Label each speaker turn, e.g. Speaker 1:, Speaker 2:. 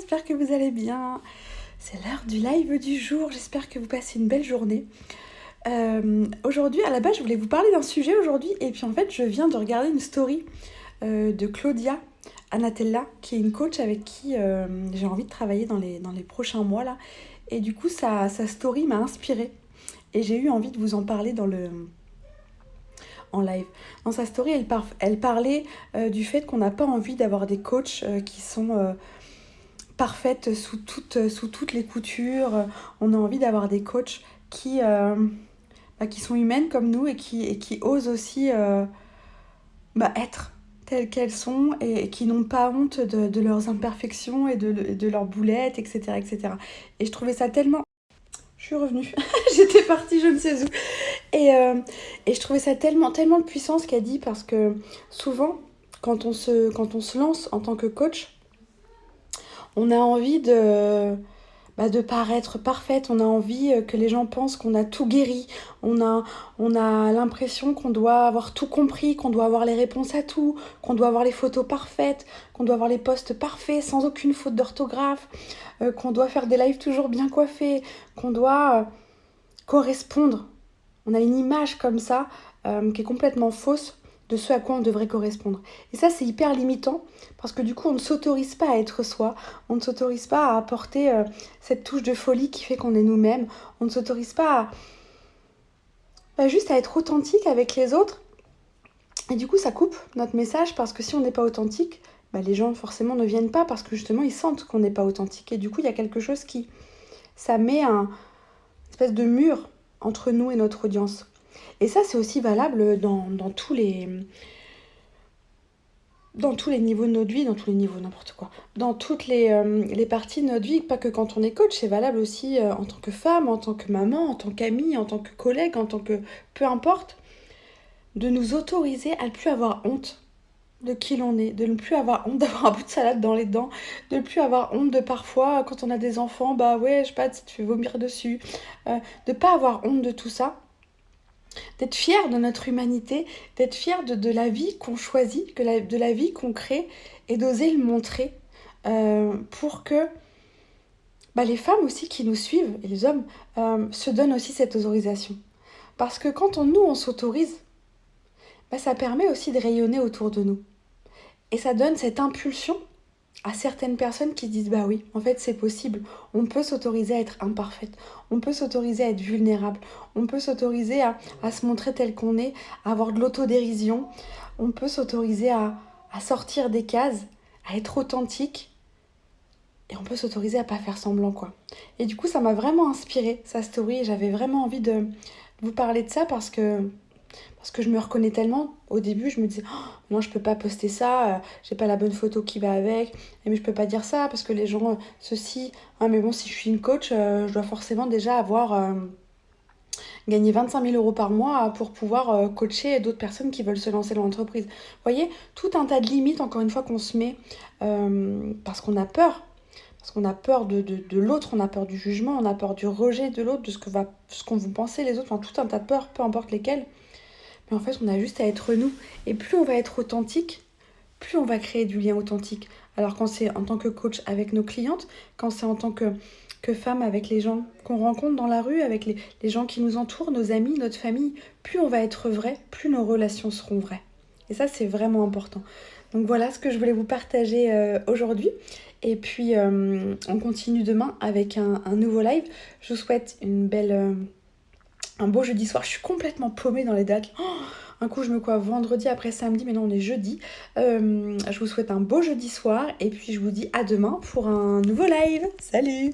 Speaker 1: j'espère que vous allez bien. C'est l'heure du live du jour, j'espère que vous passez une belle journée. Aujourd'hui, à la base, je voulais vous parler d'un sujet aujourd'hui, et puis en fait, je viens de regarder une story de Claudia Anatella, qui est une coach avec qui j'ai envie de travailler dans les prochains mois là. Et du coup, sa story m'a inspirée, et j'ai eu envie de vous en parler en live. Dans sa story, elle parlait du fait qu'on n'a pas envie d'avoir des coachs qui sont parfaites sous toutes les coutures. On a envie d'avoir des coachs qui sont humaines comme nous et qui osent aussi être telles qu'elles sont et qui n'ont pas honte de leurs imperfections et de leurs boulettes, etc., etc. Et je trouvais ça tellement... Je suis revenue, j'étais partie je ne sais où. Et je trouvais ça tellement, tellement puissant ce qu'elle dit, parce que souvent, quand on se lance en tant que coach, on a envie de paraître parfaite, on a envie que les gens pensent qu'on a tout guéri, on a l'impression qu'on doit avoir tout compris, qu'on doit avoir les réponses à tout, qu'on doit avoir les photos parfaites, qu'on doit avoir les posts parfaits sans aucune faute d'orthographe, qu'on doit faire des lives toujours bien coiffés, qu'on doit correspondre. On a une image comme ça qui est complètement fausse de ce à quoi on devrait correspondre. Et ça, c'est hyper limitant, parce que du coup, on ne s'autorise pas à être soi, on ne s'autorise pas à apporter cette touche de folie qui fait qu'on est nous-mêmes, on ne s'autorise pas juste à être authentique avec les autres. Et du coup, ça coupe notre message, parce que si on n'est pas authentique, les gens forcément ne viennent pas, parce que justement, ils sentent qu'on n'est pas authentique. Et du coup, il y a quelque chose ça met une espèce de mur entre nous et notre audience. Et ça, c'est aussi valable dans tous les niveaux de notre vie, dans tous les niveaux, n'importe quoi. Dans toutes les parties de notre vie, pas que quand on est coach, c'est valable aussi en tant que femme, en tant que maman, en tant qu'amie, en tant que collègue, en tant que... peu importe, de nous autoriser à ne plus avoir honte de qui l'on est, de ne plus avoir honte d'avoir un bout de salade dans les dents, de ne plus avoir honte de parfois, quand on a des enfants, je sais pas, tu te fais vomir dessus, de pas avoir honte de tout ça, d'être fière de notre humanité, d'être fière de la vie qu'on choisit, de la vie qu'on crée, et d'oser le montrer pour que les femmes aussi qui nous suivent, et les hommes, se donnent aussi cette autorisation. Parce que quand on s'autorise, ça permet aussi de rayonner autour de nous. Et ça donne cette impulsion à certaines personnes qui disent oui, en fait c'est possible, on peut s'autoriser à être imparfaite, on peut s'autoriser à être vulnérable, on peut s'autoriser à se montrer tel qu'on est, à avoir de l'autodérision, on peut s'autoriser à sortir des cases, à être authentique, et on peut s'autoriser à pas faire semblant quoi. Et du coup ça m'a vraiment inspirée, sa story, et j'avais vraiment envie de vous parler de ça, parce que je me reconnais tellement. Au début, je me disais, oh, non, je peux pas poster ça, j'ai pas la bonne photo qui va avec, mais je peux pas dire ça parce que les gens, ceci. Ah, mais bon, si je suis une coach, je dois forcément déjà avoir gagné 25 000 euros par mois pour pouvoir coacher d'autres personnes qui veulent se lancer dans l'entreprise. Vous voyez, tout un tas de limites, encore une fois, qu'on se met parce qu'on a peur. Parce qu'on a peur de l'autre, on a peur du jugement, on a peur du rejet de l'autre, de ce qu'on vont penser les autres, tout un tas de peurs, peu importe lesquelles. Mais en fait, on a juste à être nous. Et plus on va être authentique, plus on va créer du lien authentique. Alors quand c'est en tant que coach avec nos clientes, quand c'est en tant que femme avec les gens qu'on rencontre dans la rue, avec les gens qui nous entourent, nos amis, notre famille, plus on va être vrai, plus nos relations seront vraies. Et ça, c'est vraiment important. Donc voilà ce que je voulais vous partager aujourd'hui. Et puis, on continue demain avec un nouveau live. Je vous souhaite un beau jeudi soir. Je suis complètement paumée dans les dates. Un coup, je me coiffe vendredi, après samedi, mais non, on est jeudi. Je vous souhaite un beau jeudi soir, et puis je vous dis à demain pour un nouveau live. Salut!